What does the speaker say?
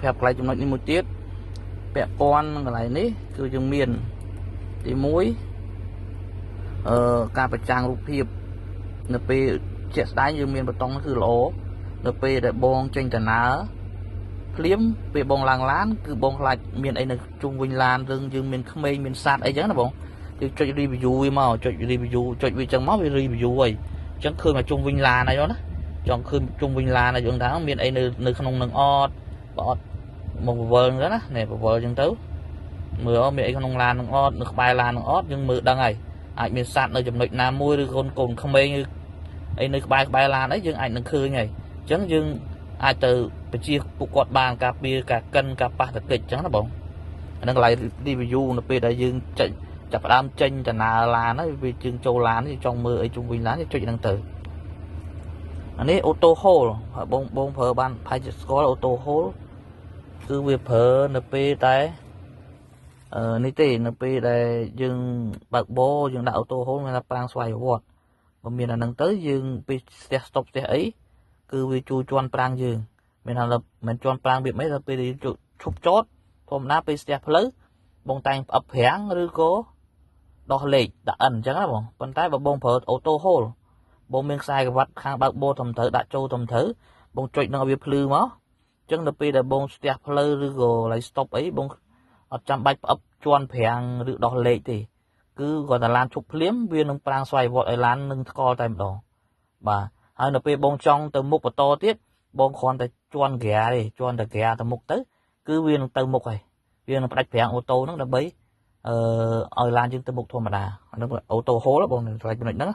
phép lạiចំណុចនេះមួយទៀតពាក់ព័ន្ធនឹងកន្លែងនេះគឺយើងមានទី1ការបញ្ចាំងរូបភាពនៅពេលជាក់ស្ដែងយើងមានបតុងគឺល្អនៅពេលដែលបងចេញដំណើរភ្លាមពេលបងឡើងឡានគឺបងខ្លាចមានអីនៅជុំវិញឡានរឿងយើងមានក្មេងមានសត្វអីចឹងណាបងយើងចុច review វាមកចុច review ចុចវាចឹងមកវា review ហើយចឹងឃើញមកជុំវិញឡានហើយណាចង់ឃើញជុំវិញឡានហើយយើងថាមានអីនៅក្នុងនឹងអត់បើអត់មកបវលហ្នឹងណានេះបវលចឹងទៅមើលមានអីក្នុងឡាននឹងអត់នៅក្បែរឡាននឹងអត់យើងមើលដឹងហើយអាចមានសត្វនៅចំណុចណាមួយឬកូនក្មេងអីនៅក្បែរឡានអីយើងអាចនឹងឃើញហើយអញ្ចឹងយើងអាចទៅបញ្ជាពួកគាត់បានការពារការកិនការប៉ះទង្គិចអញ្ចឹងណាបងអាហ្នឹងកន្លែង review នៅពេលដែលយើងចាប់ផ្ដើមចេញដំណើរឡានហើយវាយើងចូលឡានចង់មើលអីជុំវិញឡានចុចហ្នឹងទៅអានេះ auto hold បងប្រើបានផាយស្គាល់ auto hold គឺវាប្រើនៅពេលតែនេះទេនៅពេលដែលយើងបើកបោយើងដាក់ auto hold មានថាប្រាំងស្វ័យប្រវត្តិបើមានអាហ្នឹងទៅយើងពេលស្ទះ stop ស្ទះអីគឺវាជួយជន់ប្រាំងយើងមានថាមិនជន់ប្រាំងវាមិនដល់ពេលឈប់ចតធម្មតាពេលស្ទះផ្លូវបងតែងផ្អឹបប្រាំងឬក៏ដោះលេខដាក់អិនអញ្ចឹងណាបងប៉ុន្តែបើបងប្រើ auto hold បងមានខ្សែក្រវ៉ាត់ខាងបើកបោត្រឹមត្រូវដាក់ចូលត្រឹមត្រូវបងចុចនឹងឲ្យវាភ្លឺមកអញ្ចឹងដល់ពេលដែលបងស្ទះផ្លូវឬក៏ឡៃ stop អីបងអត់ចាំបាច់ផ្អឹបជន់ប្រាំងឬដោះលេខទេគឺគាត់តែឡានឈប់ភ្លាមវានឹងប្រាំងស្វ័យវត្តឲ្យឡាននឹងស្គាល់តែម្ដងបាទហើយនៅពេលបងចង់ទៅមុខបន្តទៀតបងគ្រាន់តែជន់ក្រាទេជន់តែក្រាទៅមុខទៅគឺវានឹងទៅមុខហើយវានឹងផ្ដាច់ប្រាំងអូតូហ្នឹងដើម្បីឲ្យឡានយើងទៅមុខធម្មតាអានោះអូតូហូលបងនឹងឆ្លៃចំណុចហ្នឹង